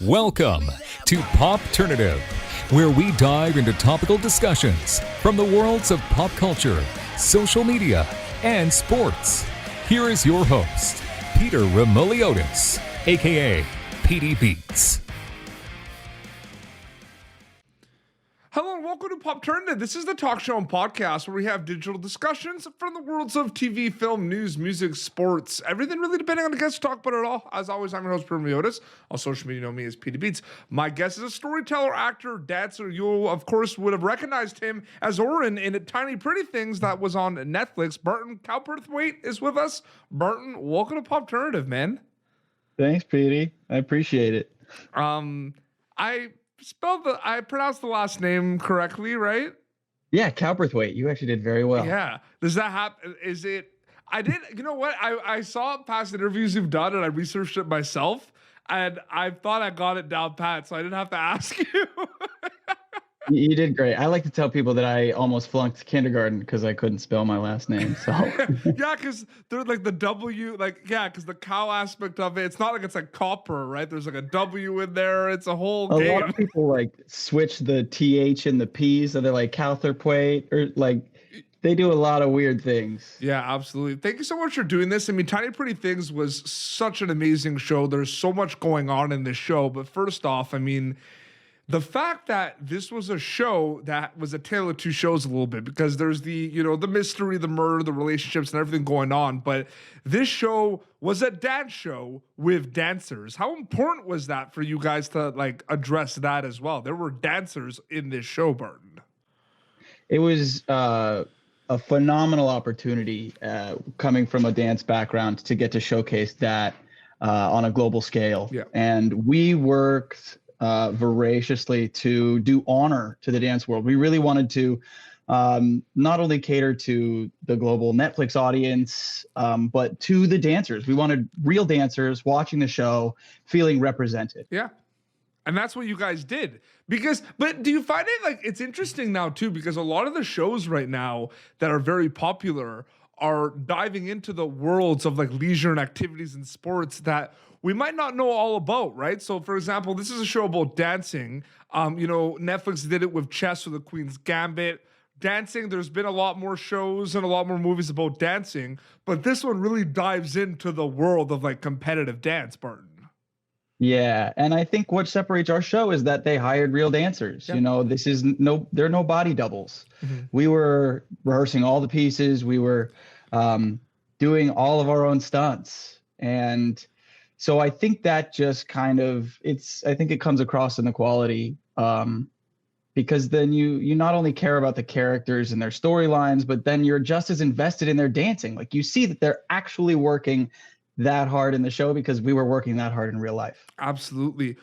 Welcome to Popternative, where we dive into topical discussions from the worlds of pop culture, social media, and sports. Here is your host, Peter Remoliotis, aka PD Beats. Hello and welcome to Popternative. This is the talk show and podcast where we have digital discussions from the worlds of TV, film, news, music, sports, everything really depending on the guest to talk about it all. As always, I'm your host, Peter Remoliotis. On social media, you know me as PD Beats. My guest is a storyteller, actor, dancer. You, of course, would have recognized him as Oren in Tiny Pretty Things that was on Netflix. Barton Cowperthwaite is with us. Barton, welcome to Popternative, man. Thanks, Petey. I appreciate it. I pronounced the last name correctly, right? Yeah, Cowperthwaite. You actually did very well. Yeah. Does that happen? Is it? I did. You know what? I saw past interviews you've done, and I researched it myself, and I thought I got it down pat, so I didn't have to ask you. You did great. I like to tell people that I almost flunked kindergarten because I couldn't spell my last name. So yeah, because they're like the W, because the cow aspect of it, it's not like it's like copper, right? There's like a W in there. It's a whole game. A lot of people like switch the TH and the P, so they're like Cowperthwaite, or like they do a lot of weird things. Yeah, absolutely. Thank you so much for doing this. I mean, Tiny Pretty Things was such an amazing show. There's so much going on in this show. But first off, I mean, the fact that this was a show that was a tale of two shows a little bit, because there's the mystery, the murder, the relationships and everything going on. But this show was a dance show with dancers. How important was that for you guys to like address that as well? There were dancers in this show, Barton. It was a phenomenal opportunity coming from a dance background to get to showcase that on a global scale. Yeah. And we worked voraciously to do honor to the dance world. We really wanted to not only cater to the global Netflix audience, but to the dancers. We wanted real dancers watching the show, feeling represented. Yeah. And that's what you guys did. But do you find it like it's interesting now too, because a lot of the shows right now that are very popular are diving into the worlds of like leisure and activities and sports that we might not know all about, right? So, for example, this is a show about dancing. Netflix did it with Chess or the Queen's Gambit. Dancing, there's been a lot more shows and a lot more movies about dancing, but this one really dives into the world of like competitive dance, Barton. Yeah, and I think what separates our show is that they hired real dancers. Yep. You know, there are no body doubles. Mm-hmm. We were rehearsing all the pieces. We were doing all of our own stunts. And so I think that just kind of I think it comes across in the quality because then you not only care about the characters and their storylines, but then you're just as invested in their dancing. Like you see that they're actually working that hard in the show because we were working that hard in real life. Absolutely.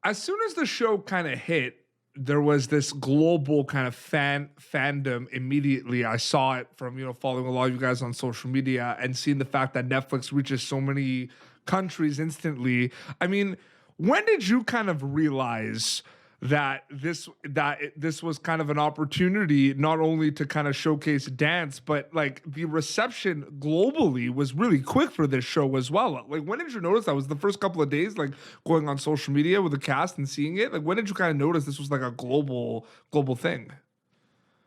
As soon as the show kind of hit, there was this global kind of fandom immediately. I saw it from, following a lot of you guys on social media and seeing the fact that Netflix reaches so many countries instantly. I mean, when did you kind of realize that this was kind of an opportunity not only to kind of showcase dance, but like the reception globally was really quick for this show as well? Like, when did you notice that? Was the first couple of days like going on social media with the cast and seeing it? Like, when did you kind of notice this was like a global thing?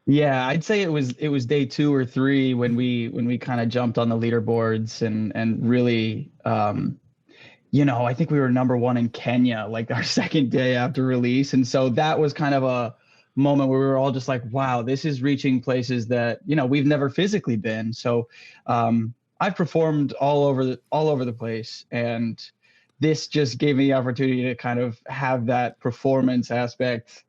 Yeah, I'd say it was day 2 or 3 when we kind of jumped on the leaderboards and really I think we were number 1 in Kenya, like our second day after release. And so that was kind of a moment where we were all just like, wow, this is reaching places that, we've never physically been. So I've performed all over the place. And this just gave me the opportunity to kind of have that performance aspect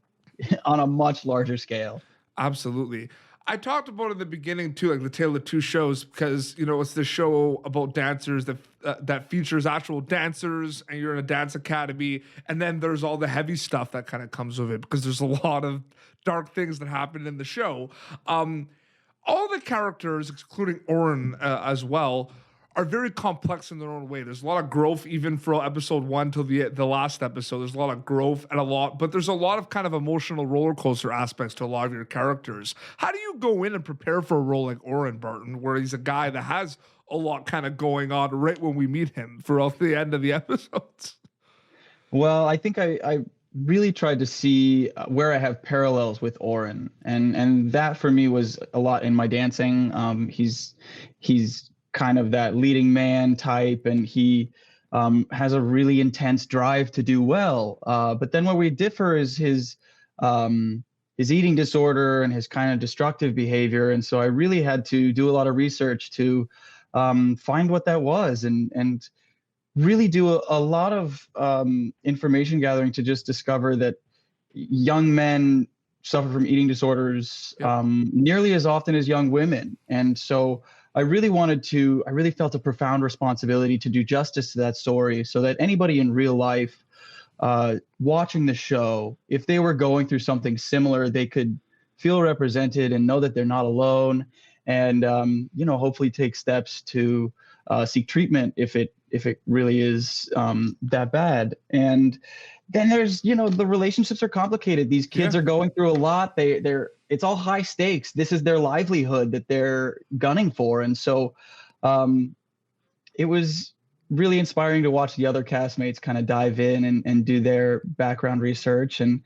on a much larger scale. Absolutely. I talked about in the beginning too, like the tale of two shows, because it's the show about dancers that features actual dancers, and you're in a dance academy, and then there's all the heavy stuff that kind of comes with it because there's a lot of dark things that happen in the show. All the characters, including Oren as well, are very complex in their own way. There's a lot of growth, even for episode 1 till the last episode. There's a lot of growth but there's a lot of kind of emotional roller coaster aspects to a lot of your characters. How do you go in and prepare for a role like Oren, Barton, where he's a guy that has a lot kind of going on right when we meet him throughout the end of the episodes? Well, I think I really tried to see where I have parallels with Oren, and that for me was a lot in my dancing. He's kind of that leading man type, and he has a really intense drive to do well. But then where we differ is his eating disorder and his kind of destructive behavior. And so I really had to do a lot of research to find what that was, and really do a lot of information gathering to just discover that young men suffer from eating disorders nearly as often as young women. And so I really felt a profound responsibility to do justice to that story, so that anybody in real life watching the show, if they were going through something similar, they could feel represented and know that they're not alone, and hopefully take steps to seek treatment if it really is that bad. And then there's, the relationships are complicated. These kids are going through a lot. It's all high stakes. This is their livelihood that they're gunning for. And so it was really inspiring to watch the other castmates kind of dive in and do their background research. And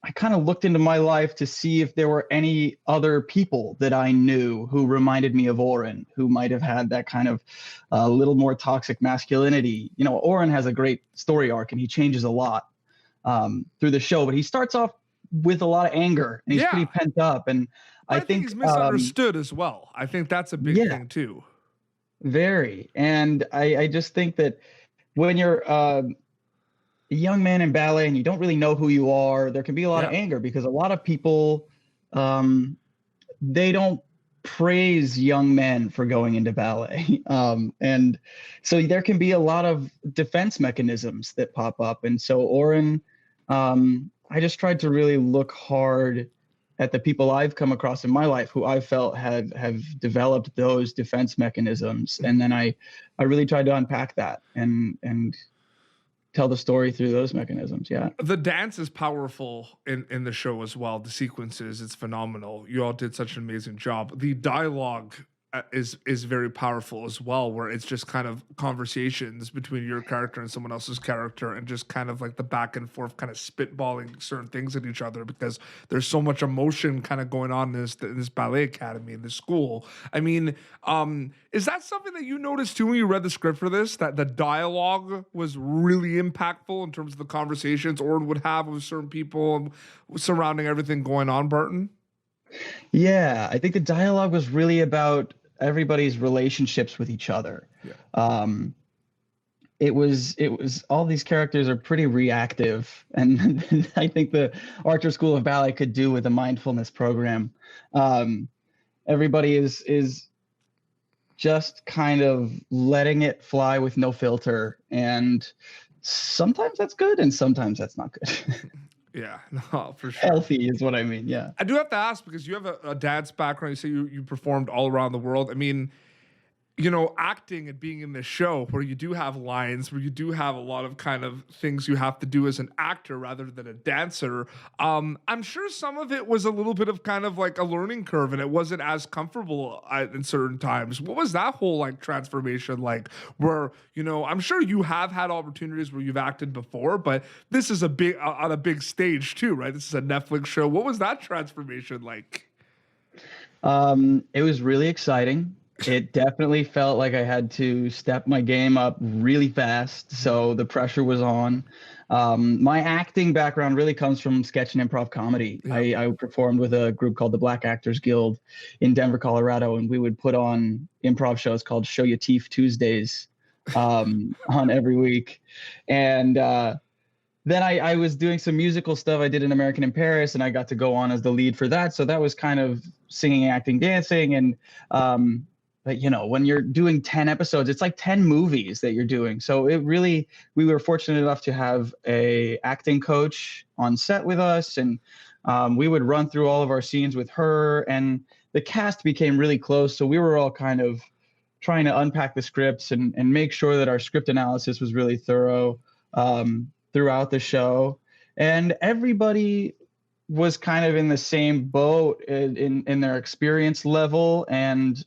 I kind of looked into my life to see if there were any other people that I knew who reminded me of Oren, who might have had that kind of little more toxic masculinity. Oren has a great story arc, and he changes a lot through the show, but he starts off with a lot of anger, and he's pretty pent up. And I think he's misunderstood as well. I think that's a big thing too. Very. And I just think that when you're a young man in ballet and you don't really know who you are, there can be a lot of anger, because a lot of people, they don't praise young men for going into ballet. And so there can be a lot of defense mechanisms that pop up. And so Oren, I just tried to really look hard at the people I've come across in my life who I felt have developed those defense mechanisms. And then I really tried to unpack that and tell the story through those mechanisms. Yeah. The dance is powerful in the show as well. The sequences, it's phenomenal. You all did such an amazing job. The dialogue is very powerful as well, where it's just kind of conversations between your character and someone else's character, and just kind of like the back and forth kind of spitballing certain things at each other, because there's so much emotion kind of going on in this ballet academy, in this school. I mean, is that something that you noticed too when you read the script for this, that the dialogue was really impactful in terms of the conversations Oren would have with certain people surrounding everything going on, Barton? Yeah, I think the dialogue was really about everybody's relationships with each other. Yeah. It was all these characters are pretty reactive, and I think the Archer School of Ballet could do with a mindfulness program. Everybody is just kind of letting it fly with no filter, and sometimes that's good and sometimes that's not good. Yeah, no, for sure. Healthy is what I mean. Yeah. I do have to ask, because you have a dance background. You say you performed all around the world. I mean, acting and being in this show where you do have lines, where you do have a lot of kind of things you have to do as an actor rather than a dancer. I'm sure some of it was a little bit of kind of like a learning curve, and it wasn't as comfortable in certain times. What was that whole like transformation like, where, I'm sure you have had opportunities where you've acted before, but this is on a big stage too, right? This is a Netflix show. What was that transformation like? It was really exciting. It definitely felt like I had to step my game up really fast, so the pressure was on. My acting background really comes from sketch and improv comedy. Yeah. I performed with a group called the Black Actors Guild in Denver, Colorado, and we would put on improv shows called Show Your Teeth Tuesdays on every week. And then I was doing some musical stuff. I did An American in Paris, and I got to go on as the lead for that. So that was kind of singing, acting, dancing, and but when you're doing 10 episodes, it's like 10 movies that you're doing. So we were fortunate enough to have a acting coach on set with us, and we would run through all of our scenes with her, and the cast became really close. So we were all kind of trying to unpack the scripts and make sure that our script analysis was really thorough throughout the show. And everybody was kind of in the same boat in their experience level. And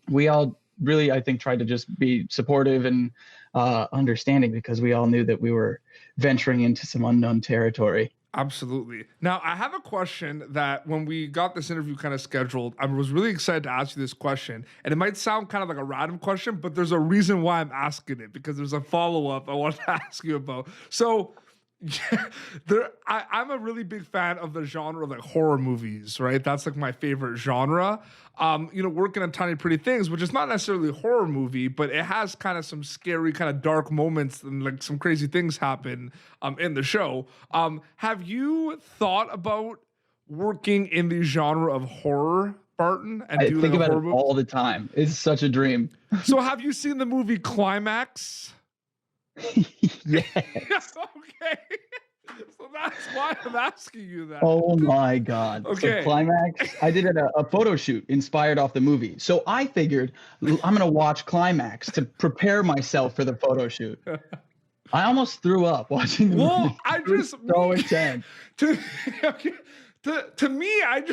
we all really, I think, tried to just be supportive and understanding, because we all knew that we were venturing into some unknown territory. Absolutely. Now, I have a question that when we got this interview kind of scheduled, I was really excited to ask you this question. And it might sound kind of like a random question, but there's a reason why I'm asking it, because there's a follow-up I want to ask you about. So, yeah, I'm a really big fan of the genre of like horror movies, right? That's like my favorite genre. Working on Tiny Pretty Things, which is not necessarily a horror movie, but it has kind of some scary, kind of dark moments and like some crazy things happen in the show. Have you thought about working in the genre of horror, Barton, and I doing think a about horror it movie? all the time. It's such a dream. So have you seen the movie Climax? Yes. Okay. So that's why I'm asking you that. Oh my God. Okay. So Climax, I did a photo shoot inspired off the movie. So I figured I'm going to watch Climax to prepare myself for the photo shoot. I almost threw up watching the movie. It was so intense. To me, I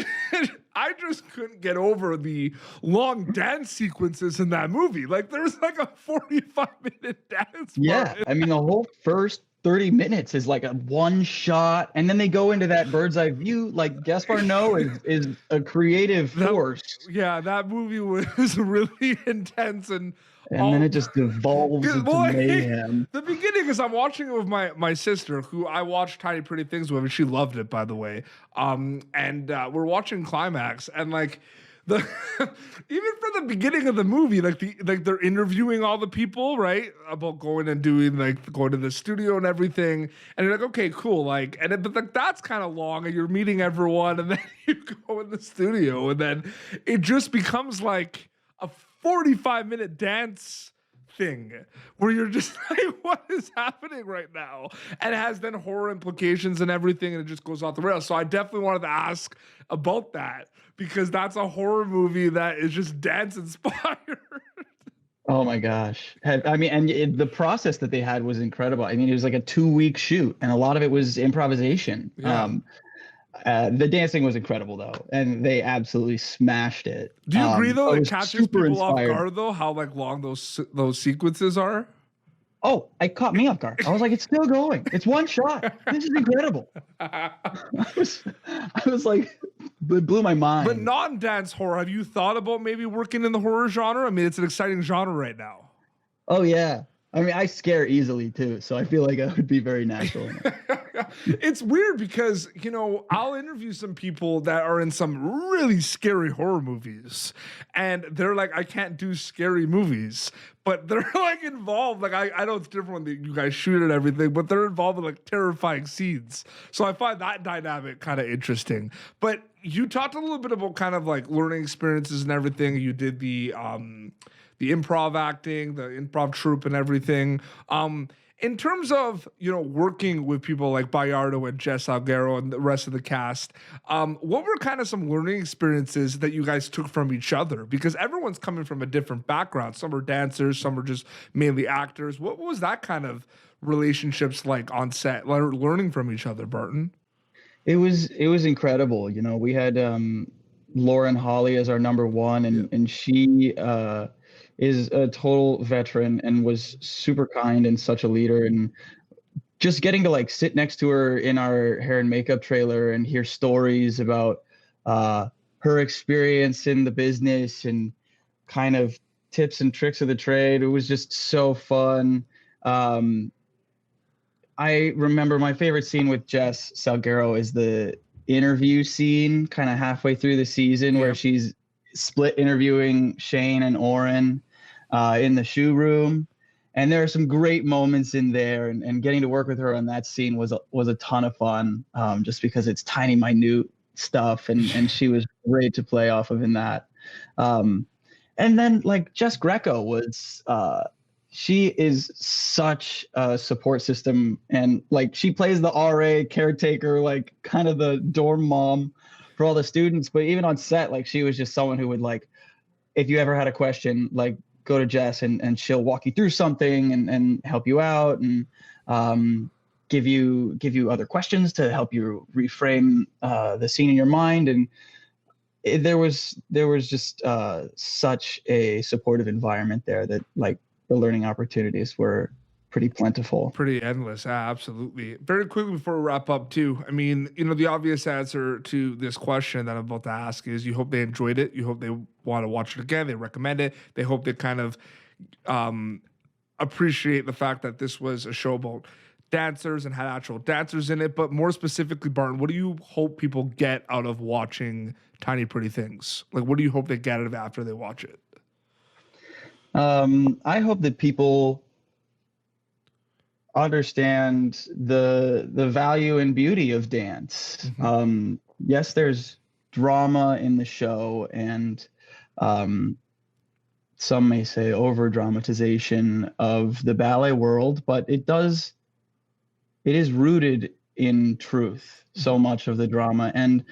just couldn't get over the long dance sequences in that movie. Like there's like a 45-minute dance. Yeah, I mean the whole first 30 minutes is like a one shot, and then they go into that bird's eye view. Like Gaspar Noé is a creative force. Yeah, that movie was really intense, and then it just devolves into mayhem. The beginning is I'm watching it with my sister, who I watched Tiny Pretty Things with, and she loved it, by the way. We're watching Climax, and like even from the beginning of the movie, like they're interviewing all the people, right, about going to the studio and everything, and you're like, okay, cool, like, but like that's kind of long, and you're meeting everyone, and then you go in the studio, and then it just becomes like a 45-minute dance thing where you're just like, what is happening right now? And it has then horror implications and everything, and it just goes off the rails. So I definitely wanted to ask about that, because that's a horror movie that is just dance inspired. Oh my gosh. The process that they had was incredible. I mean, it was like a 2-week shoot, and a lot of it was improvisation. Yeah. The dancing was incredible though, and they absolutely smashed it. Do you agree though? It catches people inspired. off guard though, how like long those sequences are? Oh, it caught me off guard. I was like, it's still going. It's one shot. This is incredible. I was like, it blew my mind. But non-dance horror, have you thought about maybe working in the horror genre? I mean, it's an exciting genre right now. Oh yeah. I mean, I scare easily too, so I feel like I would be very natural. It's weird because, I'll interview some people that are in some really scary horror movies, and they're like, I can't do scary movies, but they're like involved. Like, I know it's different when you guys shoot and everything, but they're involved in like terrifying scenes. So I find that dynamic kind of interesting. But you talked a little bit about kind of like learning experiences and everything. You did the improv acting, the improv troupe and everything. In terms of, working with people like Bayardo and Jess Salgero and the rest of the cast, what were kind of some learning experiences that you guys took from each other? Because everyone's coming from a different background. Some are dancers, some are just mainly actors. What was that kind of relationships like on set, learning from each other, Barton? It was incredible. We had Lauren Holly as our number one, and she is a total veteran and was super kind and such a leader. And just getting to like sit next to her in our hair and makeup trailer and hear stories about her experience in the business and kind of tips and tricks of the trade, it was just so fun. I remember my favorite scene with Jess Salgero is the interview scene kind of halfway through the season where she's split interviewing Shane and Oren in the shoe room, and there are some great moments in there, and getting to work with her on that scene was a ton of fun, just because it's tiny minute stuff, and she was great to play off of in that. And then like Jess Greco was she is such a support system, and like she plays the RA caretaker, like kind of the dorm mom for all the students, but even on set, like she was just someone who would, like, if you ever had a question, like go to Jess and she'll walk you through something and help you out, and give you other questions to help you reframe the scene in your mind. And there was just such a supportive environment there that, like, the learning opportunities were pretty plentiful. Pretty endless. Absolutely. Very quickly before we wrap up too, I mean, the obvious answer to this question that I'm about to ask is you hope they enjoyed it. You hope they want to watch it again. They recommend it. They hope they kind of appreciate the fact that this was a show about dancers and had actual dancers in it. But more specifically, Barton, what do you hope people get out of watching Tiny Pretty Things? Like, what do you hope they get out of it after they watch it? I hope that people understand the value and beauty of dance. Mm-hmm. Yes, there's drama in the show, and some may say over dramatization of the ballet world, but it is rooted in truth, so much of the drama, and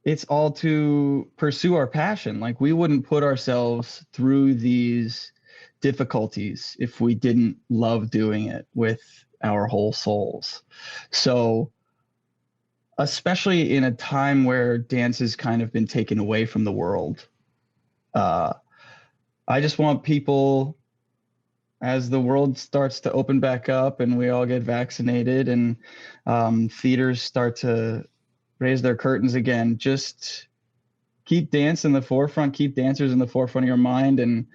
it's all to pursue our passion. Like, we wouldn't put ourselves through these difficulties if we didn't love doing it with our whole souls. So, especially in a time where dance has kind of been taken away from the world, I just want people, as the world starts to open back up and we all get vaccinated and theaters start to raise their curtains again, just keep dance in the forefront, keep dancers in the forefront of your mind, and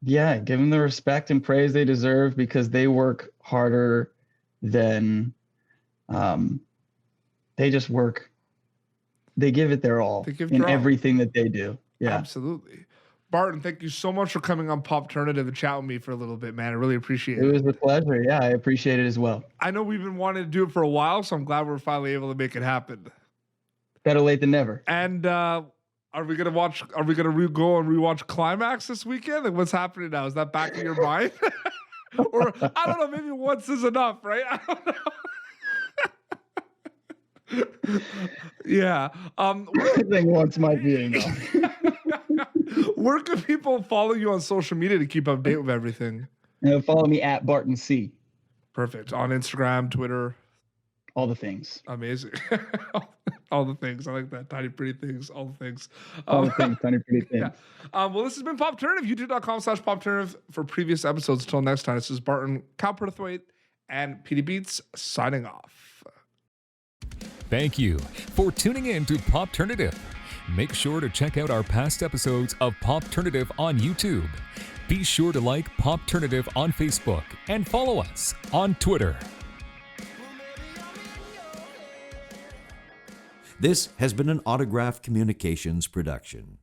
give them the respect and praise they deserve, because they work harder than they just work. They give it their all in everything that they do. Yeah, absolutely. Barton, thank you so much for coming on Popternative and chat with me for a little bit, man. I really appreciate it. It was a pleasure. Yeah, I appreciate it as well. I know we've been wanting to do it for a while, so I'm glad we're finally able to make it happen. Better late than never. And are we gonna go and rewatch Climax this weekend? Like, what's happening now? Is that back in your mind? Or I don't know, maybe once is enough, right? I don't know. Yeah. I think once might be enough. Where can people follow you on social media to keep up to date with everything? Follow me at Barton C. Perfect. On Instagram, Twitter. All the things. Amazing. All the things. I like that. Tiny Pretty Things. All the things. All the things. Tiny Pretty Things. Yeah. Well, this has been Popternative. YouTube.com/Popternative for previous episodes. Until next time, this is Barton Cowperthwaite and PD Beats signing off. Thank you for tuning in to Popternative. Make sure to check out our past episodes of Popternative on YouTube. Be sure to like Popternative on Facebook and follow us on Twitter. This has been an Autograph Communications production.